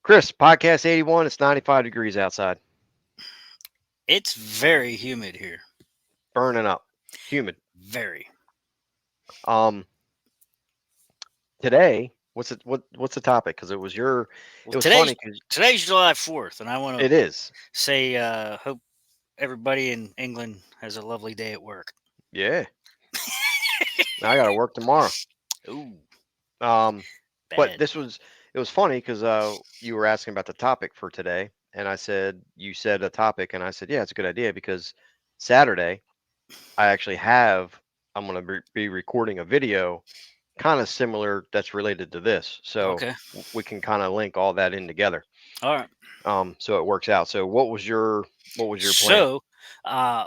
Chris, podcast 81. It's 95 degrees outside, It's very humid here. burning up, humid. Very. Um, Today, what's the topic? Because Well, it was today's funny because today's July 4th, and I want to it is. say hope everybody in England has a lovely day at work. Yeah, I got to work tomorrow. Ooh, Um, but bad. it was funny because you were asking about the topic for today, and you said a topic, and I said, yeah, it's a good idea because Saturday I actually I'm going to be recording a video kind of similar that's related to this, so Okay. we can kind of link all that in together. All right. So it works out. So what was your plan? So, uh,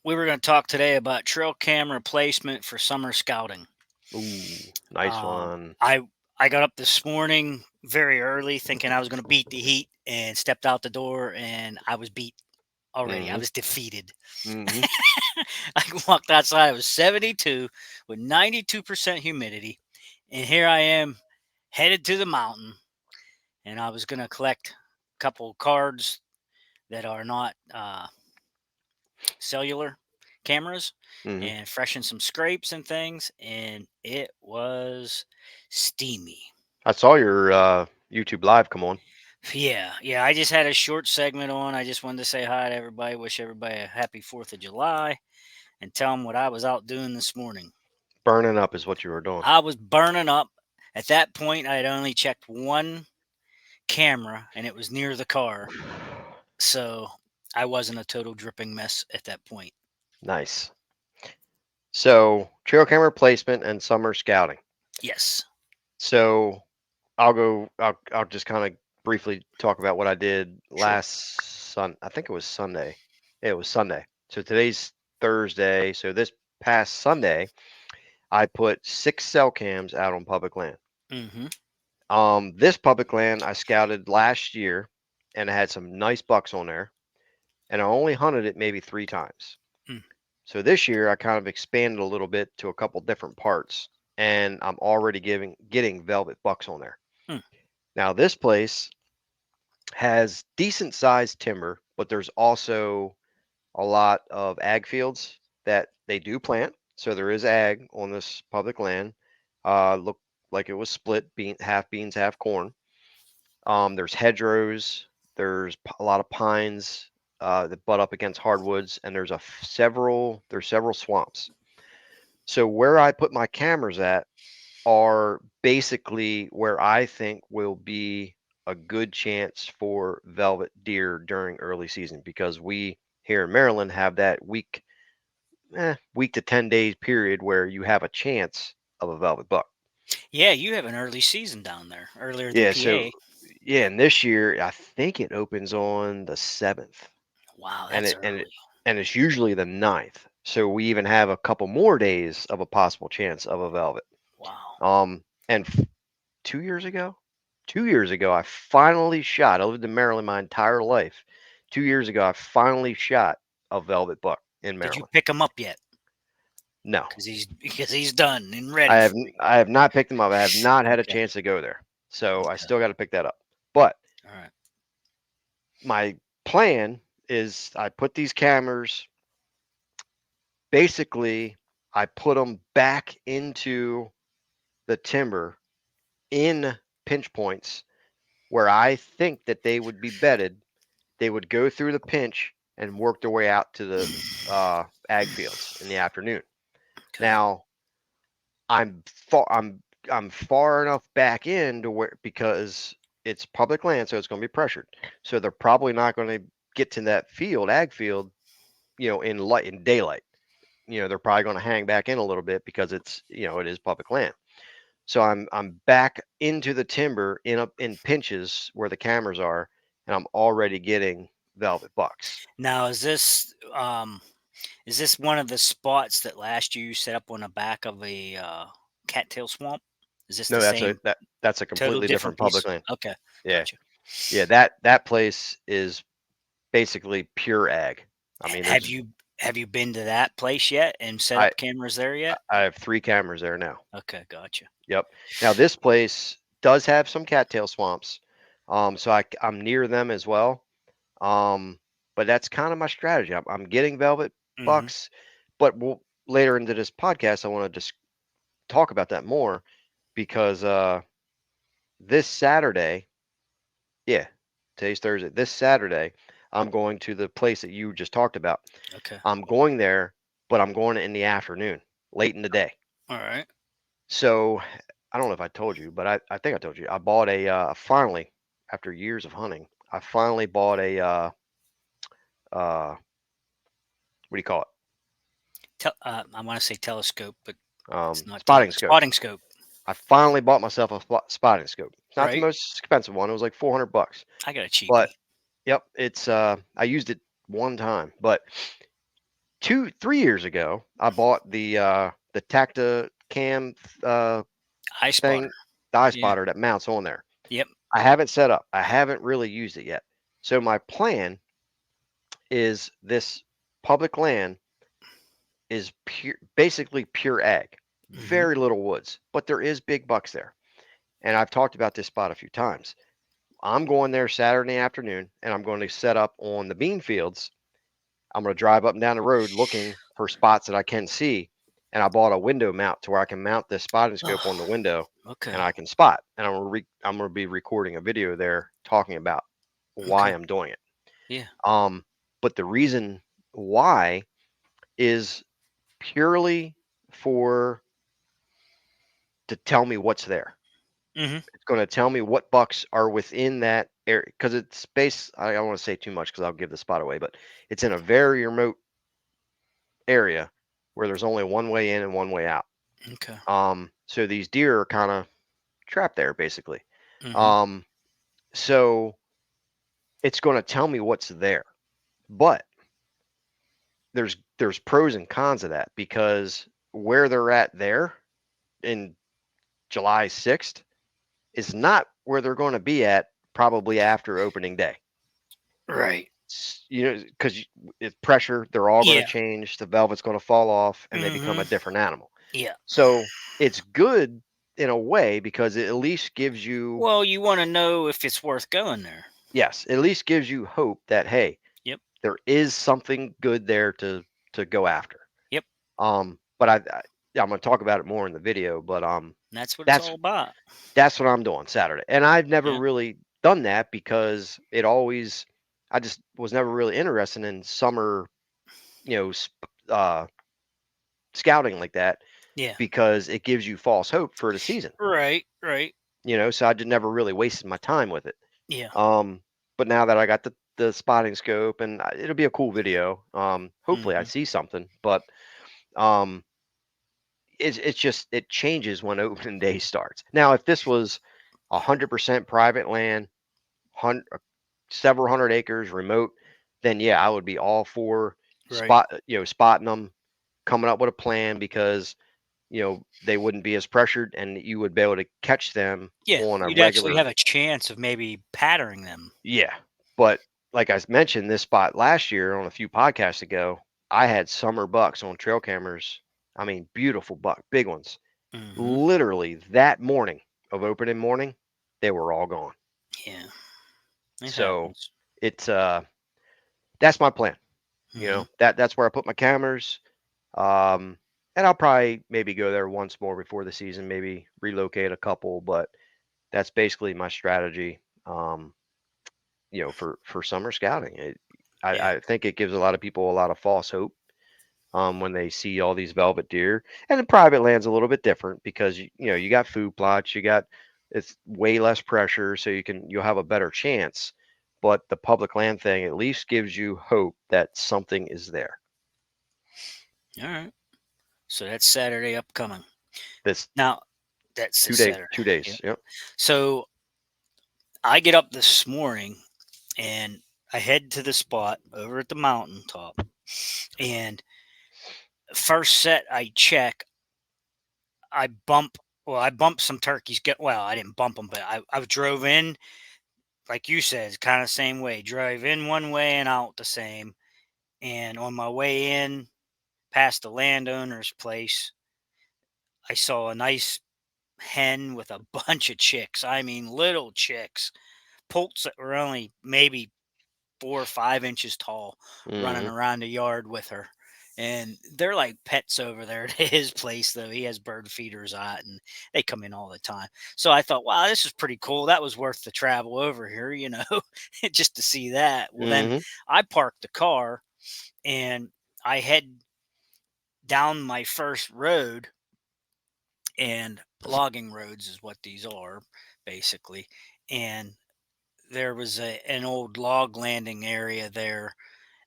we were going to talk today about trail camera placement for summer scouting. Ooh, nice Um, one. I I got up this morning very early, thinking I was going to beat the heat, and stepped out the door, and I was beat already. I Mhm. was defeated. Mhm. I walked outside. It was 72 with 92% humidity. And here I am headed to the mountain. And I was going to collect a couple cards that are not cellular cameras Mhm. and freshen some scrapes and things. And it was steamy. I saw your YouTube live come on. Yeah. I just had a short segment on. I just wanted to say hi to everybody, wish everybody a happy 4th of July, and tell them what I was out doing this morning. Burning up is what you were doing. I was burning up. At that point, I had only checked one camera, and it was near the car. So I wasn't a total dripping mess at that point. Nice. So trail camera placement and summer scouting. Yes. So I'll just kind of briefly talk about what I did Sure. I think it was Sunday. Yeah, it was Sunday. So today's Thursday. So this past Sunday, I put 6 cell cams out on public land. Hmm. This public land I scouted last year, and it had some nice bucks on there, and I only hunted it maybe 3 times. Mm. So this year I kind of expanded a little bit to a couple different parts, and I'm already getting velvet bucks on there. Mm. Now this place has decent sized timber, but there's also a lot of ag fields that they do plant. So there is ag on this public land. Looked like it was split, half beans, half corn. There's hedgerows. A lot of pines that butt up against hardwoods, and there's several swamps. So where I put my cameras at are basically where I think will be a good chance for velvet deer during early season because we here in Maryland have that week to 10 days period where you have a chance of a velvet buck. Yeah, you have an early season down there, earlier than Yeah, so PA. yeah, and this year I think it opens on the 7th, Wow, and that's it and it early. and it's usually the 9th. So we even have a couple more days of a possible chance of a velvet. Wow. And 2 years ago, 2 years ago, I finally shot. I lived in Maryland my entire life. 2 years ago, I finally shot a velvet buck in Did you Maryland. pick him up yet? No, Because he's done and ready for you. I have not picked them up. I have not had a Okay. chance to go there, so I Okay. still got to pick that up. But All right. my plan is I put these cameras. Basically, I put them back into the timber in pinch points where I think that they would be bedded. They would go through the pinch and work their way out to the ag fields in the afternoon. Okay. Now I'm far enough back in to where because it's public land, so it's going to be pressured. So they're probably not going to get to that ag field, in daylight. They're probably going to hang back in a little bit because it is public land. So I'm back into the timber in pinches where the cameras are, and I'm already getting velvet bucks. Now, is this one of the spots that last year you set up on the back of a cattail swamp? Is this No, the same, that's a total completely different different public piece? land. Okay, Yeah, gotcha. yeah. That place is basically pure ag. I Ha- mean, Have there's you have you been to that place yet and set I up cameras there yet? I have 3 cameras there now. Okay, gotcha. Yep. Now this place does have some cattail swamps, So I'm near them as well. Um, but that's kind of my strategy. I'm getting velvet Hmm. bucks, but later into this podcast, I want to just talk about that more because this Saturday, yeah, today's Thursday. This Saturday, I'm going to the place that you just talked about. Okay. I'm going there, but I'm going in the afternoon, late in the day. All right. So I don't know if I told you, but I think I told you. I bought finally, after years of hunting, I finally bought uh what do you call I want to say telescope, but it? it's not Spotting scope. spotting scope. I finally bought myself a spotting scope. It's not the Right. most expensive one. It was like 400 bucks. I got a But cheapie. yep, it's I used it one time, but 3 years ago I bought the Tacta Cam uh Eye spotter. thing, the eye Yeah. spotter that mounts on there. Yep. I haven't set up. I haven't really used it yet. So my plan is this public land is basically pure ag. Hmm. Very little woods, but there is big bucks there. And I've talked about this spot a few times. I'm going there Saturday afternoon and I'm going to set up on the bean fields. I'm going to drive up and down the road looking for spots that I can see. And I bought a window mount to where I can mount this spotting scope on the window Okay. and I can spot. And I'm going to be recording a video there talking about why Okay. I'm doing it. Yeah. Um, but the reason why is purely for to tell me what's there. Hmm. It's going to tell me what bucks are within that area because it's based. I don't want to say too much because I'll give the spot away, but it's in a very remote area where there's only one way in and one way out. Okay. So these deer are kind of trapped there basically. Hmm. Um, so it's going to tell me what's there, but there's pros and cons of that because where they're at there in July 6th is not where they're going to be at probably after opening day. Right. Because it's pressure, they're all going to Yeah. change. The velvet's going to fall off, and they become Hmm. a different animal. Yeah. So it's good in a way because it at least gives you, Well, you want to know if it's worth going there. yes, it at least gives you hope that hey, Yep. there is something good there to go after. Yep. But yeah, I'm going to talk about it more in the video. But And that's what it's that's all about. that's what I'm doing Saturday, and I've never Yeah. really done that because I just was never really interested in summer, you know, scouting like that Yeah. because it gives you false hope for the season, Right. Right. so I just never really wasted my time with it. Yeah. Um, but now that I got the spotting scope and it'll be a cool video. Hopefully I Hmm. see something, but um, it's just it changes when opening day starts. Now, if this was 100% private land, several hundred acres remote, then yeah, I would be all for Right. spotting them, coming up with a plan because they wouldn't be as pressured and you would be able to catch them Yeah. on a You'd actually regular. have a chance of maybe patterning them. Yeah, but like I mentioned this spot last year on a few podcasts ago, I had summer bucks on trail cameras. I mean, beautiful buck, big ones. Hmm. Literally that morning of opening morning, they were all gone. Yeah. It So happens. it's that's my plan. Hmm. That's where I put my cameras. Um, and I'll probably maybe go there once more before the season, maybe relocate a couple, but that's basically my strategy. For summer scouting. Yeah. I think it gives a lot of people a lot of false hope when they see all these velvet deer. And the private land's a little bit different because you got food plots, it's way less pressure, so you'll have a better chance. But the public land thing at least gives you hope that something is there. All right. So that's Saturday upcoming. This Now, that's this 2 days, Saturday. 2 days. Yep. Yep. So I get up this morning and I head to the spot over at the mountaintop. And first set I check, I bump. Well, I bumped some turkeys. I didn't bump them, but I drove in, like you said, it's kind of the same way. Drive in one way and out the same. And on my way in, past the landowner's place, I saw a nice hen with a bunch of chicks. I mean, little chicks. poults that were only maybe 4 or 5 inches tall running Mhm. around the yard with her. And they're like pets over there at his place, though. He has bird feeders out and they come in all the time. So I thought, wow, this is pretty cool. That was worth the travel over here, just to see that. Well, then Mhm. I parked the car and I head down my first road, and logging roads is what these are basically. And there was an old log landing area there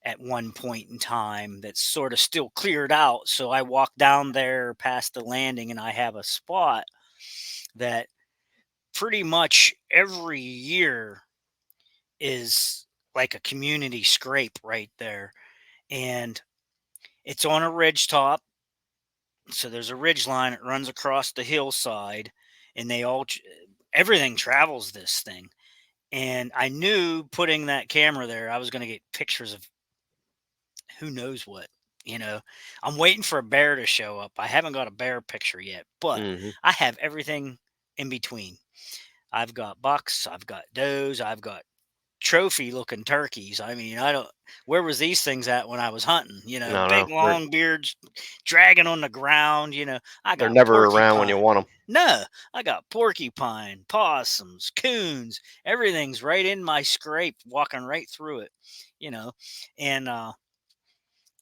at one point in time that's sort of still cleared out. So I walk down there past the landing and I have a spot that pretty much every year is like a community scrape right there. And it's on a ridge top. So there's a ridge line that runs across the hillside, and everything travels this thing. And I knew putting that camera there, I was going to get pictures of who knows what. I'm waiting for a bear to show up. I haven't got a bear picture yet, but Mhm. I have everything in between. I've got bucks, I've got does, I've got trophy looking turkeys. I mean, I don't, where was these things at when I was hunting? No, Big no. They're long beards dragging on the ground. I they're got never around when you porcupine. want them. No, I got porcupine, possums, coons. Everything's right in my scrape, walking right through it, you know. And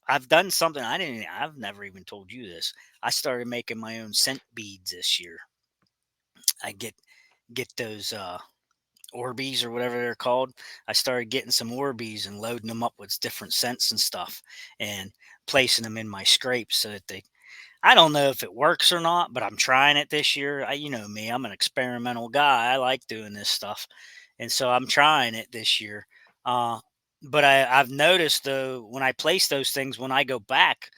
I've done something I've never even told you this. I started making my own scent beads this year. I get those Orbeez or whatever they're called. I started getting some Orbeez and loading them up with different scents and stuff and placing them in my scrapes so that I don't know if it works or not, but I'm trying it this year. You know me, I'm an experimental guy. I like doing this stuff. And so I'm trying it this year. Uh, but I've noticed though, when I place those things, when I go back,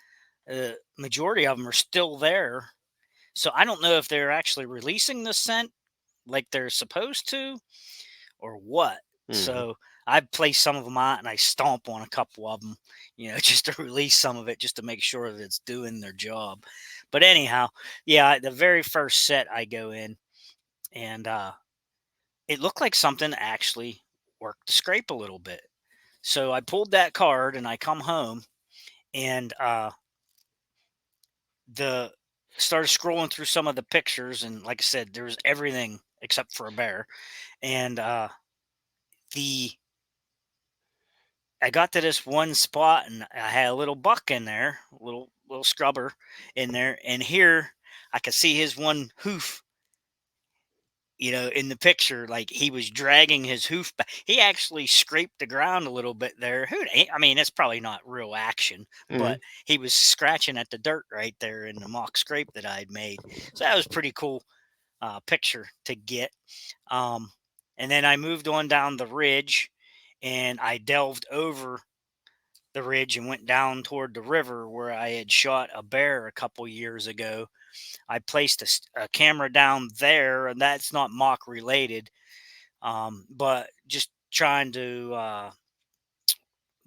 majority of them are still there. So I don't know if they're actually releasing the scent like they're supposed to or what. Mhm. So I place some of them out and I stomp on a couple of them, just to release some of it, just to make sure that it's doing their job. But anyhow, yeah, the very first set I go in, and it looked like something actually worked the scrape a little bit. So I pulled that card and I come home and the started scrolling through some of the pictures, and like I said, there was everything except for a bear. And the I got to this one spot and I had a little buck in there, little scrubber in there, and here I could see his one hoof, in the picture, like he was dragging his hoof back. He actually scraped the ground a little bit there. I mean, that's probably not real action, but Mhm. he was scratching at the dirt right there in the mock scrape that I'd made. So that was pretty cool picture to get. Um, and then I moved on down the ridge and I delved over the ridge and went down toward the river where I had shot a bear a couple years ago. I placed a camera down there, and that's not mock related, but just trying to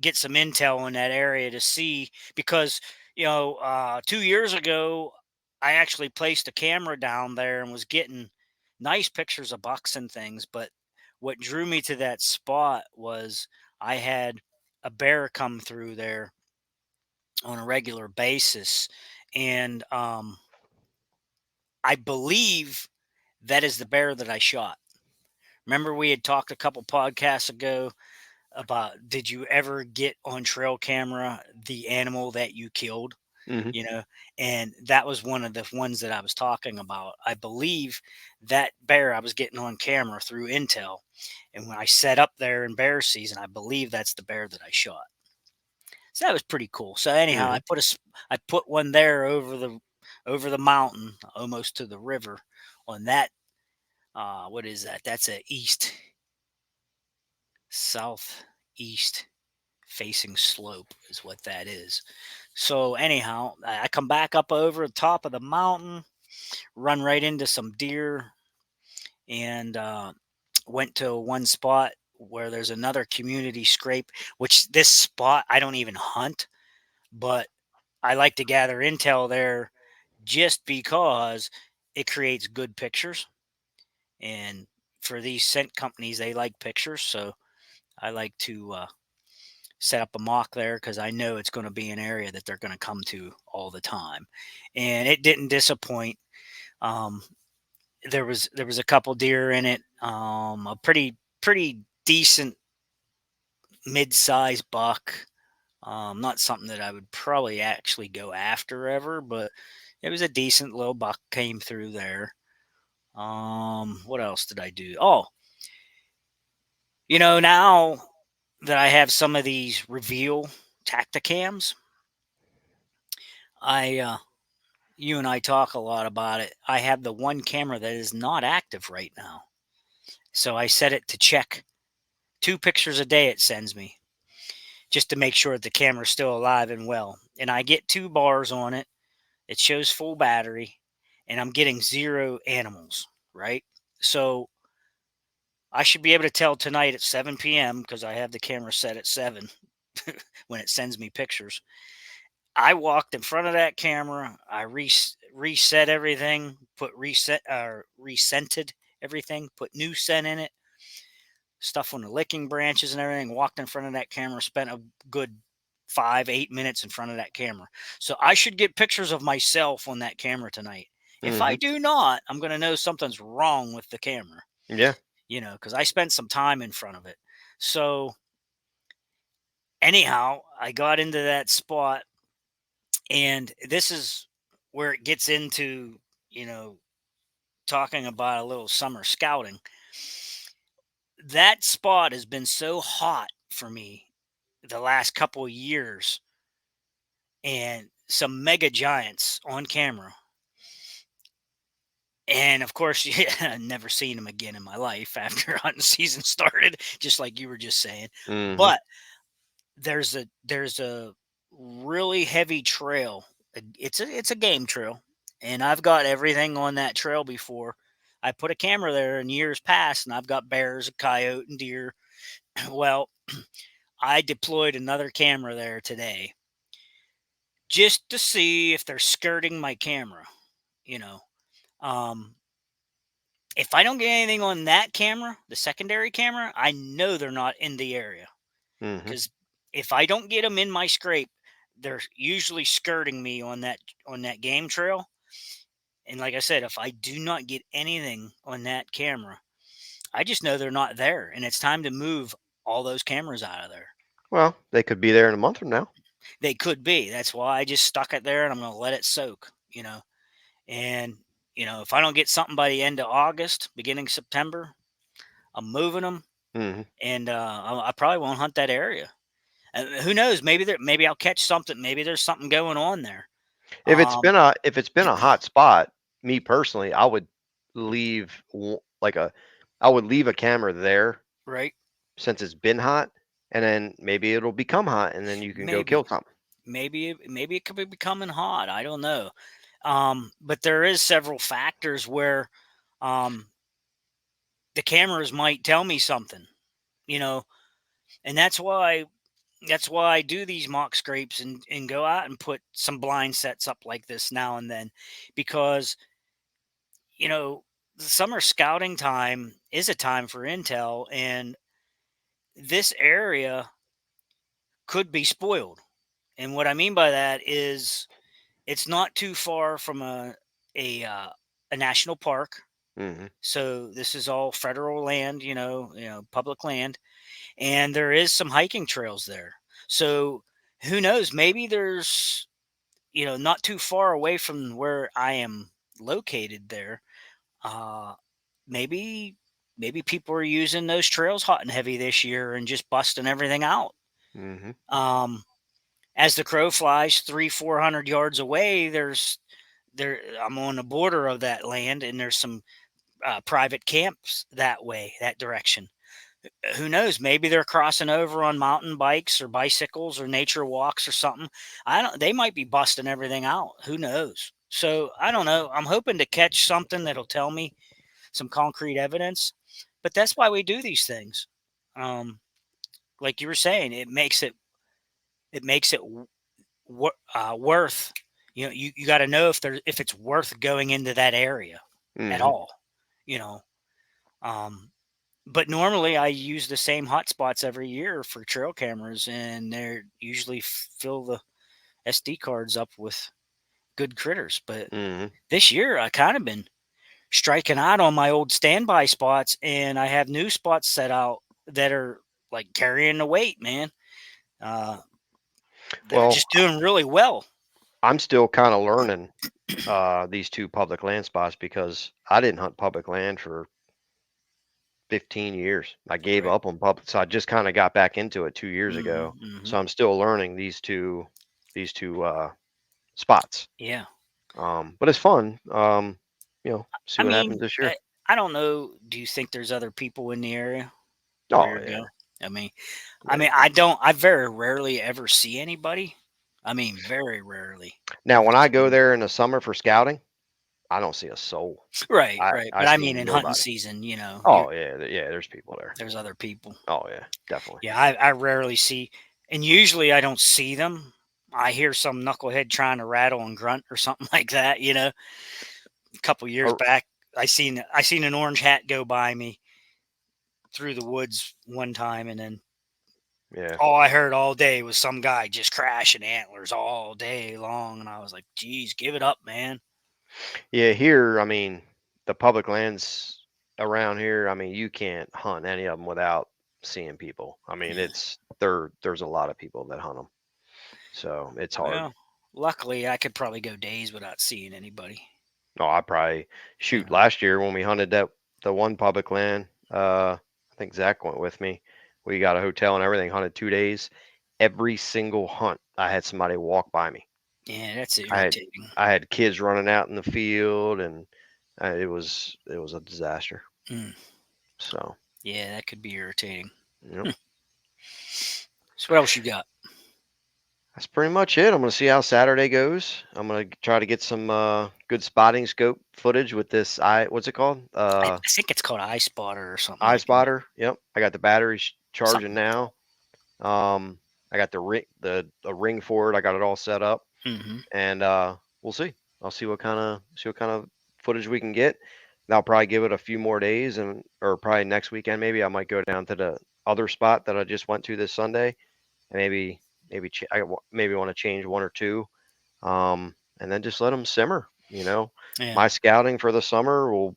get some intel in that area to see because 2 years ago I actually placed a camera down there and was getting nice pictures of bucks and things. But what drew me to that spot was I had a bear come through there on a regular basis. And I believe that is the bear that I shot. Remember, we had talked a couple podcasts ago about did you ever get on trail camera the animal that you killed? Mhm. You know, and that was one of the ones that I was talking about. I believe that bear I was getting on camera through intel. And when I set up there in bear season, I believe that's the bear that I shot. So that was pretty cool. So anyhow, Mhm. I put one there over the mountain, almost to the river, on that. What is that? That's a southeast facing slope, is what that is. So anyhow, I come back up over the top of the mountain, run right into some deer, and went to one spot where there's another community scrape. Which this spot I don't even hunt, but I like to gather intel there just because it creates good pictures. And for these scent companies, they like pictures, so I like to set up a mock there because I know it's going to be an area that they're going to come to all the time, and it didn't disappoint. Um, there was a couple deer in it, a pretty decent mid-sized buck. Not something that I would probably actually go after ever, but it was a decent little buck came through there. What else did I do? Oh, now that I have some of these reveal Tacticams, I you and I talk a lot about it. I have the one camera that is not active right now. So I set it to check 2 pictures a day it sends me just to make sure that the camera's still alive and well. And I get 2 bars on it. It shows full battery and I'm getting 0 animals, right? So I should be able to tell tonight at 7 p.m. because I have the camera set at 7 when it sends me pictures. I walked in front of that camera. I reset everything, put resented everything, put new scent in it, stuff on the licking branches and everything. Walked in front of that camera, spent a good 5-8 minutes in front of that camera. So I should get pictures of myself on that camera tonight. If I Mhm. do not, I'm going to know something's wrong with the camera, Yeah. because I spent some time in front of it. So anyhow, I got into that spot, and this is where it gets into, you know, talking about a little summer scouting. That spot has been so hot for me the last couple of years, and some mega giants on camera. And of course, yeah, never seen them again in my life after hunting season started, just like you were just saying. Mhm. But there's a really heavy trail. It's a game trail, and I've got everything on that trail before. I put a camera there in years past, and I've got bears, a coyote, and deer. Well, I deployed another camera there today just to see if they're skirting my camera. You know, um, if I don't get anything on that camera, the secondary camera, I know they're not in the area. Mhm. Because if I don't get them in my scrape, they're usually skirting me on that game trail. And like I said, if I do not get anything on that camera, I just know they're not there, and it's time to move all those cameras out of there. Well, they could be there in a month from now. They could be. That's why I just stuck it there, and I'm going to let it soak. And if I don't get something by the end of August, beginning September, I'm moving them, Mhm. and I probably won't hunt that area. Who knows? Maybe I'll catch something. Maybe there's something going on there. Um, If it's been a hot spot, me personally, I would leave w like a I would leave a camera there right? since it's been hot, and then maybe it'll become hot, and then you can go Maybe, kill something. maybe it could be becoming hot. I don't know. But there is several factors where um, the cameras might tell me something. You know, and that's why I do these mock scrapes and go out and put some blind sets up like this now and then, because the summer scouting time is a time for intel, and this area could be spoiled. And what I mean by that is it's not too far from a uh, a national park. Mhm. So this is all federal land, public land, and there is some hiking trails there. So who knows? Maybe there's not too far away from where I am located there. Uh, maybe people are using those trails hot and heavy this year and just busting everything out. Mhm. Um, as the crow flies 300-400 yards away, I'm on the border of that land, and there's some private camps that way, that direction. Who knows? Maybe they're crossing over on mountain bikes or bicycles or nature walks or something. I don't. They might be busting everything out. Who knows? So I don't know. I'm hoping to catch something that'll tell me some concrete evidence. But that's why we do these things. Um, like you were saying, it makes it worth. You got to know if it's worth going into that area at Mhm. all. You know. But normally I use the same hotspots every year for trail cameras, and they're usually fill the SD cards up with good critters. But Hmm. this year I kind of been striking out on my old standby spots, and I have new spots set out that are like carrying the weight, man. Uh, they're Well, just doing really well. I'm still kind of learning these two public land spots because I didn't hunt public land for 15 years. I gave Right. up on public, so I just kind of got back into it 2 years ago. Hmm. So I'm still learning these two spots. Yeah. But it's fun. See I what happens mean, this year. I don't know. Do you think there's other people in the area where Oh you're yeah, going? I mean, yeah. I don't. I very rarely ever see anybody. I mean, very rarely Now ever when I see go anybody. there in the summer for scouting, I don't see a soul. Right, I right. I But I see mean, in hunting nobody. season, you Oh yeah, yeah. There's people there. there's other people. Oh yeah, definitely. Yeah, I rarely see, and usually I don't see them. I hear some knucklehead trying to rattle and grunt or something like that. A couple years Or, back, I seen an orange hat go by me through the woods one time, and then yeah, all I heard all day was some guy just crashing antlers all day long, and I was like, "Geez, give it up, man." yeah. Here, I mean, the public lands around here. I mean, you can't hunt any of them without seeing people. I mean, Yeah. there's a lot of people that hunt them, so it's hard. Well, luckily, I could probably go days without seeing anybody. No, I probably shoot Yeah. last year when we hunted the one public land. I think Zach went with me. We got a hotel and everything. Hunted 2 days. Every single hunt, I had somebody walk by me. Yeah, that's I had irritating. I had kids running out in the field, and it was a disaster. Mm, So, yeah, that could be irritating. yep, Hmm. So what else you got? that's pretty much it. I'm gonna see how Saturday goes. I'm gonna try to get some good spotting scope footage with this what's it called? I think it's called Eye Spotter or something Eye like that. spotter. Yep, I got the batteries charging Something like now. I got the ring for it. I got it all set up, that. Hmm. and we'll see. I'll see what kind of footage we can get. And I'll probably give it a few more days, or probably next weekend maybe I might go down to the other spot that I just went to this Sunday, and maybe want to change one or two, and then just let them simmer. Yeah. My scouting for the summer will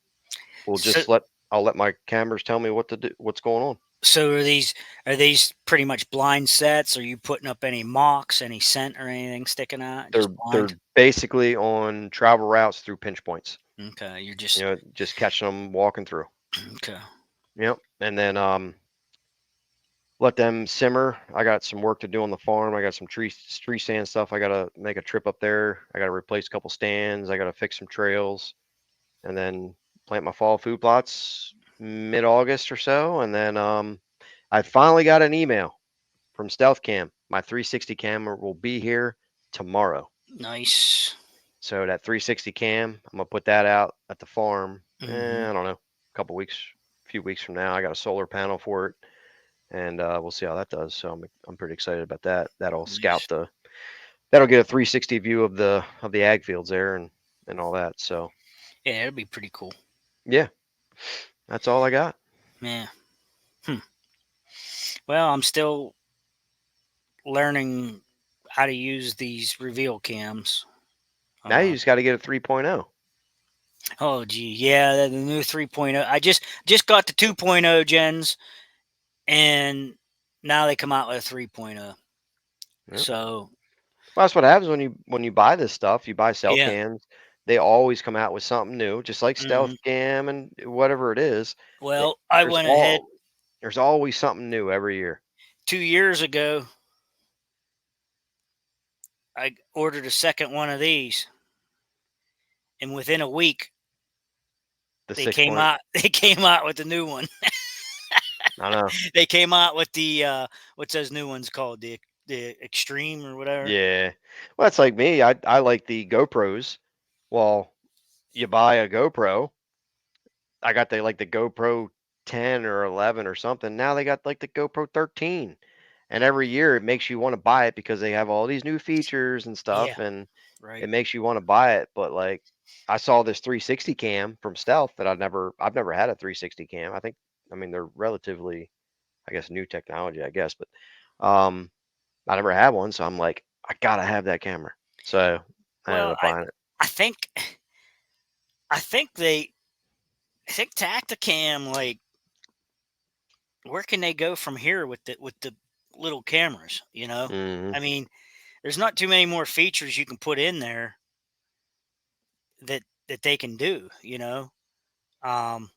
So just I'll let my cameras tell me what to do, what's going on. so are these pretty much blind sets? Are you putting up any mocks, any scent or anything sticking out? Just They're blind? basically on travel routes through pinch points. Okay, you're just Just catching them walking through. okay. Yep. And then let them simmer. I got some work to do on the farm. I got some tree stand stuff. I gotta make a trip up there. I gotta replace a couple stands. I gotta fix some trails, and then plant my fall food plots mid-August or so. And then I finally got an email from Stealth Cam. My 360 camera will be here tomorrow. Nice. So that 360 cam, I'm gonna put that out at the farm. Hmm. I don't know, a couple weeks, a few weeks from now. I got a solar panel for it, and we'll see how that does. So I'm pretty excited about that. Nice. That'll get a 360 view of the ag fields there and all that. So Yeah, it'll be pretty cool. yeah, that's all I got. Yeah. Hmm. Well, I'm still learning how to use these reveal cams. Now you Uh, just got to get a 3.0. oh, gee, yeah, the new 3.0. I just got the 2.0 gens, and now they come out with a 3.0. Yep. So Well, that's what happens when you buy this stuff. You buy cell yeah. cams. They always come out with something new, just like Hmm. Stealth Cam and whatever it is. It, Well, I there's went ahead all there's always something new every year. 2 years ago. I ordered a second one of these, and within a week, The they 6 came point. out. They came out with the new one. I know. They came out with the what's those new ones called? The Extreme or whatever. Yeah. Well, that's like me. I like the GoPros. Well, you buy a GoPro. I got the GoPro 10 or 11 or something. Now they got like the GoPro 13. And every year it makes you want to buy it because they have all these new features and Yeah, stuff, and right. it makes you want to buy it. But like I saw this 360 cam from Stealth that I've never had a 360 cam. I mean, they're relatively, I guess, new technology, I guess, but I never had one, so I'm like, I gotta have that camera. So I ended Well, up buying it. I think I think they I think Tacticam, like, where can they go from here with the little cameras? You know, Hmm. I mean, there's not too many more features you can put in there that they can do. You know, um,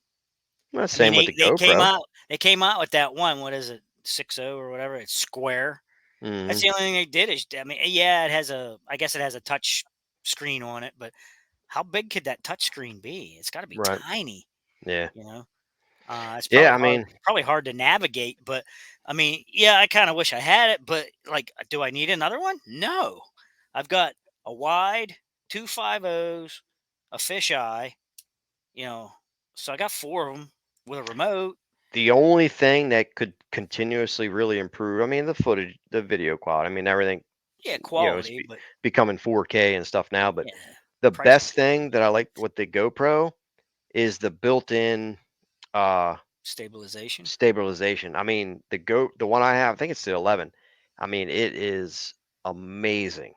Well, I mean, same with the GoPro. they came out with that one. What is it, 6.0 or whatever? It's square. That's Hmm. the only thing they did. Is, I mean, yeah, I guess it has a touch screen on it, but how big could that touch screen be? It's got to be Right. tiny. Yeah. You know. It's Yeah. I mean, probably hard to navigate, but I mean, yeah, I kind of wish I had it, but like, do I need another one? No, I've got a wide, two 5.0s, a fisheye, you know, so I got four of them with a remote. the only thing that could continuously really improve, I mean, the footage, the video quality. I mean, everything, Yeah, it's quality, but becoming 4K and stuff now. But yeah, the price of best thing that I like with the GoPro is the built-in uh stabilization. stabilization. I mean, the one I have, I think it's the 11. I mean, it is amazing.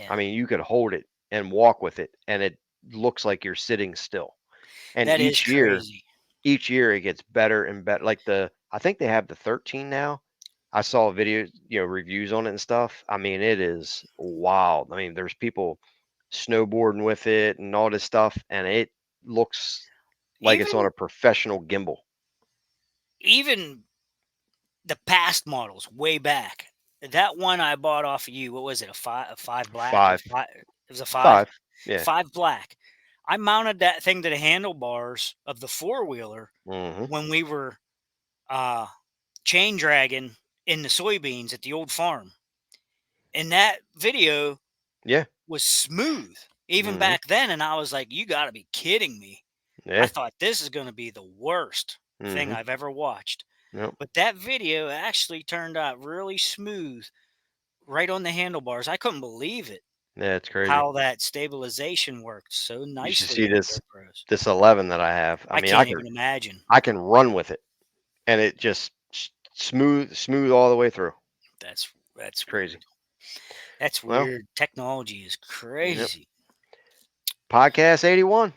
I Yeah, mean, you could hold it and walk with it, and it looks like you're sitting still. And that is crazy. each year it gets better and better. Like I think they have the 13 now. I saw video, reviews on it and stuff. I mean, it is wild. I mean, there's people snowboarding with it and all this stuff, and it looks like it's on Even a professional gimbal. even the past models way back. That one I bought off of you, what was it? A five black or 5, five? It was a five, 5, yeah. five black. I mounted that thing to the handlebars of the four wheeler Hmm. when we were uh, chain dragging in the soybeans at the old farm, and that video Yeah. was smooth even Hmm. back then. And I was like, "You got to be kidding me!" I Yeah. thought this is going to be the worst thing Hmm. I've ever watched. Yep. But that video actually turned out really smooth right on the handlebars. I couldn't believe it, Yeah, it's crazy. how that stabilization worked so You should nicely see in the this GoPros. this 11 that I have. I I mean, can't even imagine. I can run with it, and it just smooth all the way through. That's It's crazy. weird. That's Well, weird. Technology is yep. crazy. Podcast 81.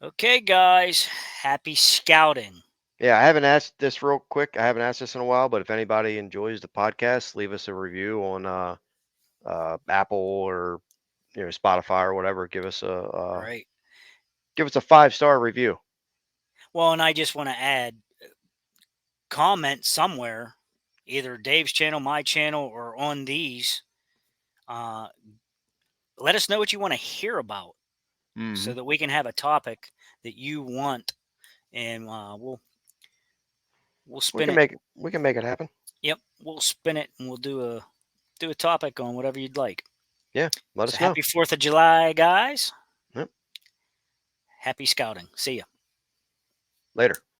Okay, guys, happy scouting. Yeah, I haven't asked this real quick. I haven't asked this in a while, but if anybody enjoys the podcast, leave us a review on Apple or Spotify or whatever. Right. Give us a 5-star review. Well, and I just want to add, comment somewhere, either Dave's channel, my channel, or on these. Uh, Let us know what you want to hear about, Hmm. so that we can have a topic that you want, and we'll spin it. We can make it happen. Yep, we'll spin it, and we'll do a topic on whatever you'd like. Yeah, let So us know. happy 4th of July, guys. Yep. Happy scouting. See ya. Later.